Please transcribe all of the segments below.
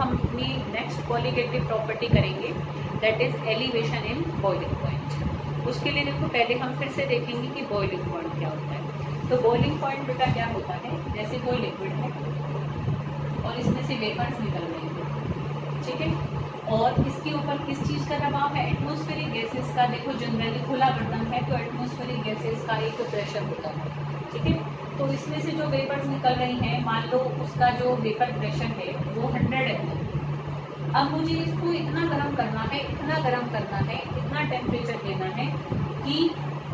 हम अपनी next qualitative property करेंगे, that is elevation in boiling point. उसके लिए देखो पहले हम फिर से देखेंगे कि बॉइलिंग पॉइंट क्या होता है। तो बॉइलिंग पॉइंट बेटा क्या होता है, जैसे कोई लिक्विड है और इसमें से वेपर्स निकल रहे हैं, ठीक है, और इसके ऊपर किस चीज़ का दबाव है, एटमॉस्फेरिक गैसेस का। देखो जनरली खुला बर्तन है तो एटमॉस्फेरिक गैसेस का एक प्रेशर होता है, ठीक है। तो इसमें से जो वेपर्स निकल रही हैं, मान लो उसका जो वेपर प्रेशर है वो 100 ml। अब मुझे इसको इतना गर्म करना है, इतना गर्म करना है, इतना टेम्परेचर देना है कि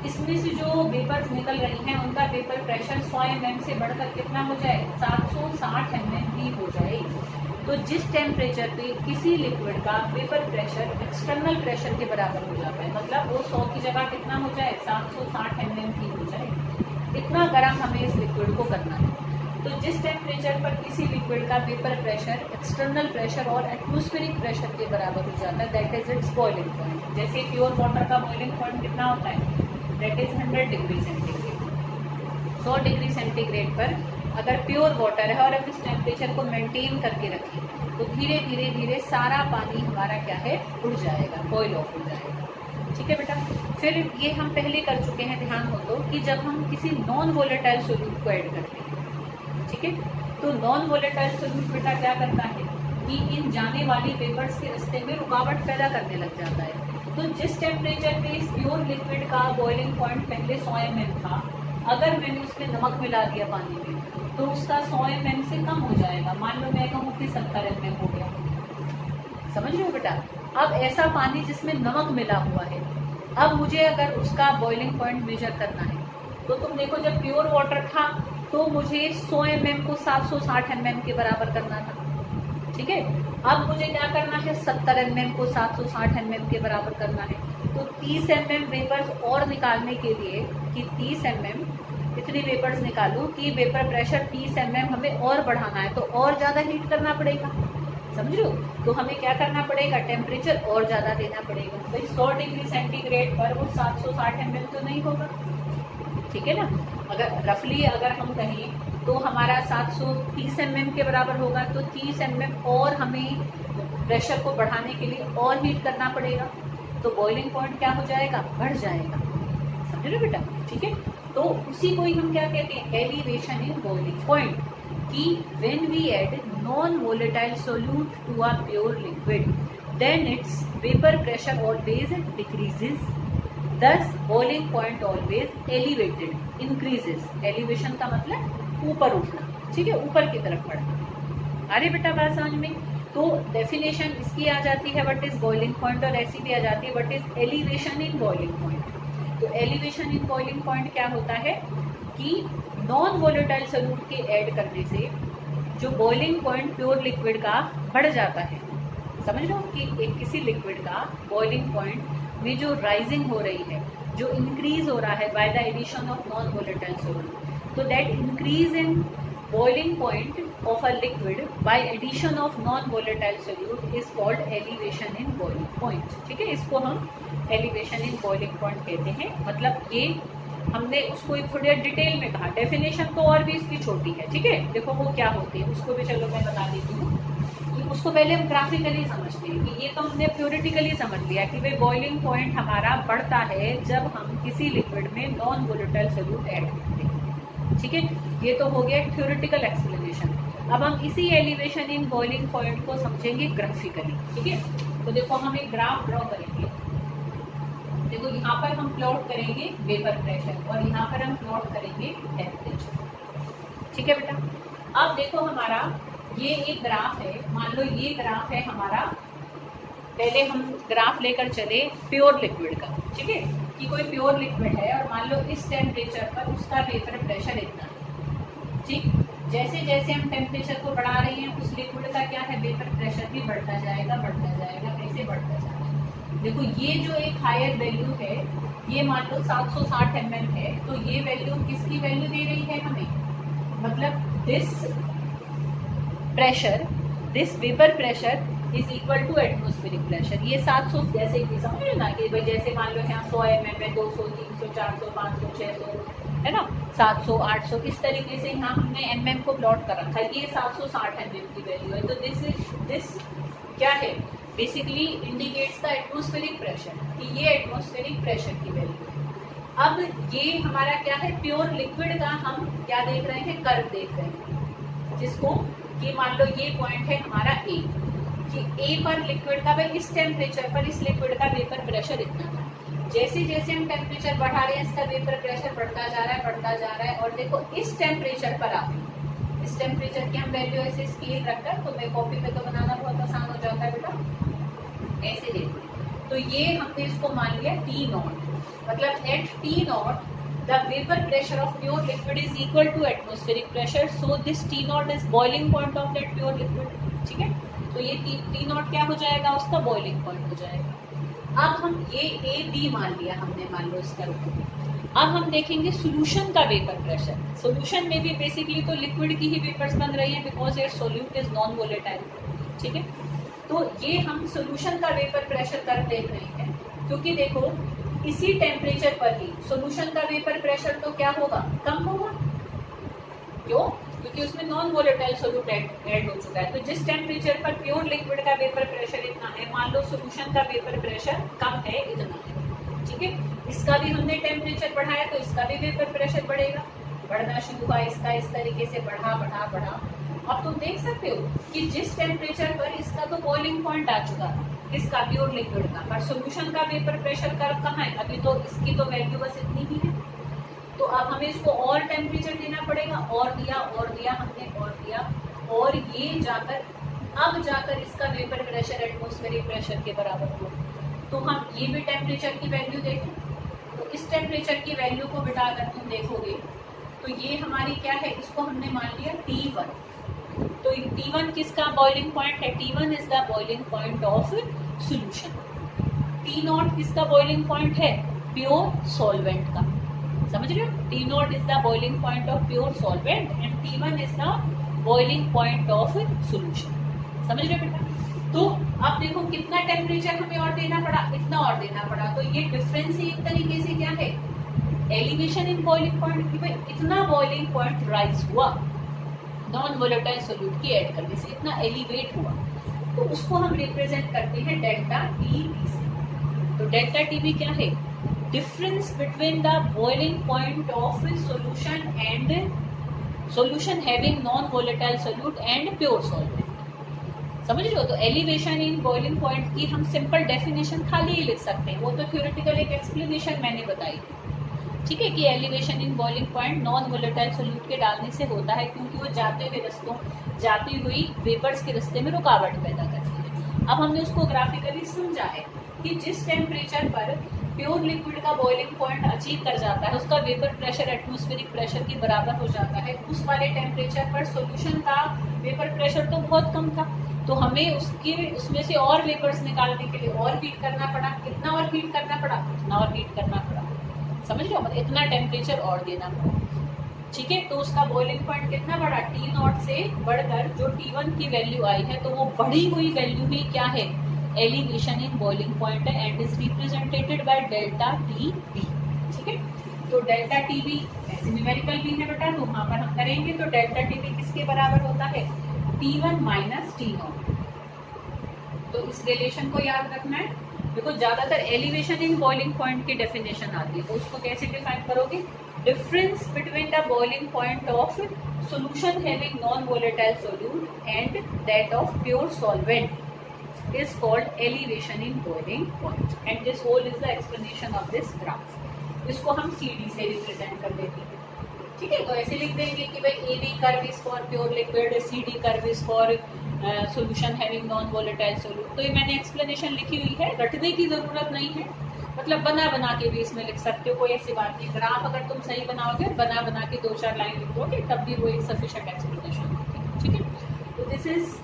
इसमें से जो वेपर्स निकल रही हैं उनका वेपर प्रेशर 100 mm से बढ़कर कितना हो जाए, 760 mm भी हो जाए। तो जिस टेम्परेचर पे किसी लिक्विड का वेपर प्रेशर एक्सटर्नल प्रेशर के बराबर हो जाता है, मतलब वो 100 की जगह कितना हो जाए, 760 mm भी हो जाए, इतना गर्म हमें इस लिक्विड को करना है। तो जिस टेम्परेचर पर किसी लिक्विड का वेपर प्रेशर एक्सटर्नल प्रेशर और एटमॉस्फेरिक प्रेशर के बराबर हो जाता है, that is it's boiling point. जैसे प्योर वाटर का बॉइलिंग पॉइंट कितना होता है, that is 100 degree centigrade. 100 degree centigrade पर अगर प्योर वाटर है और अब इस टेम्परेचर को मेंटेन करके रखें तो धीरे धीरे धीरे सारा पानी हमारा क्या है, उड़ जाएगा, बॉइल ऑफ हो जाएगा, ठीक है बेटा। फिर ये हम पहले कर चुके हैं, ध्यान हो तो, कि जब हम किसी नॉन वोलेटाइल सोल्यूट को ऐड करते हैं, ठीक है, तो नॉन वोलेटाइल सोल्यूट बेटा क्या करता है कि इन जाने वाली वेपर्स के रास्ते में रुकावट पैदा करने लग जाता है। तो जिस टेम्परेचर पे इस प्योर लिक्विड का बॉइलिंग पॉइंट पहले 100 mm था, अगर मैंने उसमें नमक मिला दिया पानी में तो उसका 100 mm से कम हो जाएगा। मान लो मैं कहूँ कि 70 mm हो गया, समझ रहे हो बेटा। अब ऐसा पानी जिसमें नमक मिला हुआ है, अब मुझे अगर उसका बॉइलिंग पॉइंट मेजर करना है तो तुम देखो जब प्योर वाटर था तो मुझे 100 mm को 760 mm के बराबर करना था, ठीक है। अब मुझे क्या करना है, 70 mm को 760 mm के बराबर करना है। तो 30 mm वेपर्स और निकालने के लिए कि 30 mm इतनी वेपर्स निकालूं कि वेपर प्रेशर 30 mm हमें और बढ़ाना है तो और ज़्यादा हीट करना पड़ेगा, समझ लो। तो हमें क्या करना पड़ेगा, टेम्परेचर और ज़्यादा देना पड़ेगा। भाई 100 डिग्री सेंटीग्रेड पर वो 760 ml तो नहीं होगा, ठीक है ना। अगर रफली अगर हम कहें तो हमारा 730 mm के बराबर होगा, तो 30 mm और हमें प्रेशर को बढ़ाने के लिए और हीट करना पड़ेगा, तो बॉइलिंग पॉइंट क्या हो जाएगा, बढ़ जाएगा, समझ लो बेटा, ठीक है। तो उसी को ही हम क्या कहते हैं, एलिवेशन इन बॉइलिंग पॉइंट, कि when we add non volatile solute to a pure liquid then its vapour pressure always decreases, thus boiling point always elevated, increases। एलिवेशन का मतलब ऊपर उठना, ठीक है, ऊपर की तरफ बढ़ना। अरे बेटा बात समझ में। तो डेफिनेशन इसकी आ जाती है व्हाट इज बॉइलिंग पॉइंट, और ऐसी भी आ जाती है what is elevation in boiling point. तो एलिवेशन इन बॉइलिंग पॉइंट क्या होता है कि नॉन वोलेटाइल सोल्यूट के ऐड करने से जो बॉइलिंग पॉइंट प्योर लिक्विड का बढ़ जाता है। समझ लो कि एक किसी लिक्विड का बॉइलिंग पॉइंट में जो राइजिंग हो रही है, जो इंक्रीज हो रहा है by the addition of non volatile solute, तो that increase in boiling point of a liquid by addition of non volatile solute is called elevation in boiling point, ठीक है। इसको हम एलिवेशन इन बॉइलिंग पॉइंट कहते हैं। मतलब ये हमने उसको थोड़ी डिटेल में कहा, डेफिनेशन तो और भी इसकी छोटी है, ठीक है। देखो वो क्या होती है उसको भी चलो मैं बता देती हूँ। उसको पहले हम ग्राफिकली समझते हैं कि ये तो हमने थ्योरेटिकली समझ लिया कि भाई बॉइलिंग पॉइंट हमारा बढ़ता है जब हम किसी लिक्विड में नॉन वोलेटाइल सोल्यूट ऐड करते हैं, ठीक है। ये तो हो गया थ्योरेटिकल एक्सप्लेनेशन। अब हम इसी एलिवेशन इन बॉइलिंग पॉइंट को समझेंगे ग्राफिकली, ठीक है। तो देखो हम एक ग्राफ ड्रॉ करेंगे। देखो यहाँ पर हम प्लॉट करेंगे वेपर प्रेशर और यहाँ पर हम प्लॉट करेंगे टेम्परेचर, ठीक है बेटा। अब देखो हमारा ये एक ग्राफ है, मान लो ये ग्राफ है हमारा, पहले हम ग्राफ लेकर चले प्योर लिक्विड का, ठीक है, कि कोई प्योर लिक्विड है और मान लो इस टेम्परेचर पर उसका वेपर प्रेशर इतना है, ठीक। जैसे जैसे हम टेम्परेचर को बढ़ा रहे हैं उस लिक्विड का क्या है, वेपर प्रेशर भी बढ़ता जाएगा, कैसे बढ़ता जाएगा। देखो ये जो एक हायर वैल्यू है, ये मान लो 760 ml है, तो ये वैल्यू किसकी वैल्यू दे रही है हमें, मतलब this pressure, this vapour pressure is equal to atmospheric pressure. ये 700 जैसे कि समझ लो ना कि भाई जैसे मान लो यहाँ 100 mm है, 200, 300, 400, 500, 600 है ना, 700, 800, इस तरीके से यहाँ हमने mm को प्लॉट कर रखा है। ये 760 mm की वैल्यू है। तो दिस क्या है, basically indicates the atmospheric pressure, कि ये एटमॉस्फेरिक प्रेशर की वैल्यू है। अब ये हमारा क्या है, प्योर लिक्विड का हम क्या देख रहे हैं, कर्व देख रहे हैं, जिसको कि मान लो ये पॉइंट है हमारा ए, कि ए पर लिक्विड का, भाई इस टेम्परेचर पर इस लिक्विड का वेपर प्रेशर इतना था। जैसे जैसे हम टेम्परेचर बढ़ा रहे हैं इसका वेपर प्रेशर बढ़ता जा रहा है, बढ़ता जा रहा है। और देखो इस टेम्परेचर पर आप, इस टेम्परेचर की हम वैल्यू ऐसे स्केल रखकर, तो मैं कॉपी पे तो बनाना बहुत आसान हो जाता है बेटा, ऐसे देखो। तो ये हमने इसको मान लिया टी नॉट, मतलब at T naught the vapour pressure of pure liquid is equal to atmospheric pressure, so this T naught is boiling point of that pure liquid. ठीक है, तो ये टी नॉट क्या हो जाएगा, उसका बॉइलिंग पॉइंट हो जाएगा। अब हम ये ए बी मान लिया हमने, मान लो इसका। अब हम देखेंगे सोल्यूशन का वेपर प्रेशर। सोल्यूशन में भी बेसिकली तो लिक्विड की ही वेपर्स बन रही है, because it solute is non volatile. ठीक है, तो ये हम सोल्यूशन का वेपर प्रेशर कर देख रहे हैं, क्योंकि देखो इसी टेम्परेचर पर ही सोल्यूशन का वेपर प्रेशर तो क्या होगा, कम होगा। क्यों, क्योंकि उसमें नॉन वोलेटाइल सोल्यूट ऐड हो चुका है। तो जिस टेम्परेचर पर प्योर लिक्विड का वेपर प्रेशर इतना है, मान लो सोल्यूशन का वेपर प्रेशर कम है, इतना है। ठीक है, इसका भी हमने टेम्परेचर बढ़ाया तो इसका भी वेपर प्रेशर बढ़ेगा, बढ़ना शुरू हुआ इसका, इस तरीके से बढ़ा बढ़ा बढ़ा। अब तुम देख सकते हो कि जिस टेम्परेचर पर इसका तो बॉइलिंग पॉइंट आ चुका था, इसका प्योर लिक्विड का, पर सोल्यूशन का वेपर प्रेशर कर्व कहाँ है, अभी तो इसकी तो वैल्यू बस इतनी ही है। तो अब हमें इसको और टेम्परेचर देना पड़ेगा, और दिया हमने, और दिया, और ये जाकर अब जाकर इसका वेपर प्रेशर एटमॉस्फेरिक प्रेशर के बराबर हो। तो हम ये भी टेम्परेचर की वैल्यू देखें, तो इस टेम्परेचर की वैल्यू को बिठाकर तुम देखोगे तो ये हमारी क्या है, इसको हमने मान लिया T1। तो T1 किसका बॉइलिंग पॉइंट है, T1 is the boiling point of solution. T0 किसका बॉइलिंग पॉइंट है, प्योर सॉल्वेंट का। समझ रहे हो, T0 is the boiling point of pure solvent and T1 is the boiling point of solution. समझ रहे हो बेटा। तो अब देखो कितना टेम्परेचर हमें और देना पड़ा, इतना और देना पड़ा। तो ये डिफरेंस ही एक तरीके से क्या है, एलिवेशन इन बॉइलिंग पॉइंट, कि भाई इतना बॉइलिंग पॉइंट राइज हुआ नॉन वोलेटाइल सोल्यूट की ऐड करने से, इतना एलिवेट हुआ। तो उसको हम रिप्रेजेंट करते हैं डेल्टा टीबी से। तो डेल्टा टीबी क्या है, difference between the boiling point of solution and solution having non volatile solute and pure solvent. समझ रहे हो। तो एलिवेशन इन बॉइलिंग पॉइंट की हम सिंपल डेफिनेशन खाली ही लिख सकते हैं, वो तो थ्योरेटिकल एक एक्सप्लेनेशन मैंने बताई थी। ठीक है, कि elevation in boiling point non volatile solute के डालने से होता है, क्योंकि वो जाती हुई वेपर्स के रास्ते में रुकावट पैदा करती है। अब हमने उसको ग्राफिकली समझा है कि जिस टेम्परेचर पर प्योर लिक्विड का बॉइलिंग पॉइंट अचीव कर जाता है, उसका वेपर प्रेशर एटमॉस्फेरिक प्रेशर के बराबर हो जाता है, उस वाले टेम्परेचर पर सोल्यूशन का वेपर प्रेशर तो बहुत कम था। तो हमें उसमें से और वेपर्स निकालने के लिए और हीट करना पड़ा। कितना और हीट करना पड़ा, उतना और हीट करना पड़ा। समझ रहे हो, मतलब इतना टेम्परेचर और देना पड़ा। ठीक है, तो उसका बॉइलिंग पॉइंट कितना बड़ा, T0 से बढ़कर जो T1 की वैल्यू आई है, तो वो बढ़ी हुई वैल्यू ही क्या है, एलिवेशन इन बॉइलिंग पॉइंट है and is represented by delta TB. ठीक है, तो डेल्टा टीबी ऐसे न्यूमेरिकल भी है बेटा, तो वहां पर हम करेंगे। तो डेल्टा टीबी किसके बराबर होता है, T1 माइनस T0। तो इस रिलेशन को याद रखना है। देखो ज्यादातर एलिवेशन इन बॉइलिंग पॉइंट की डेफिनेशन आती है, तो उसको कैसे डिफाइन करोगे, difference between the boiling point of solution having non-volatile solute and that of pure solvent is called elevation in boiling point, and this whole is the explanation of this graph. इसको हम CD से represent कर देते हैं। ठीक है, तो ऐसे लिख देंगे कि भाई AB curve is for pure liquid, CD curve is for solution having non volatile solute. तो ये मैंने एक्सप्लेनेशन लिखी हुई है, रटने की जरूरत नहीं है, मतलब बना के भी इसमें लिख सकते हो, कोई ऐसी बात नहीं। ग्राफ अगर तुम सही बनाओगे, बना के 2-4 लाइन लिखोगे, तब भी वो एक सफिशिएंट एक्सप्लेनेशन होती है। ठीक है, तो this is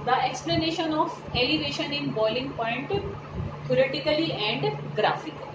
the explanation of elevation in boiling point theoretically and graphically.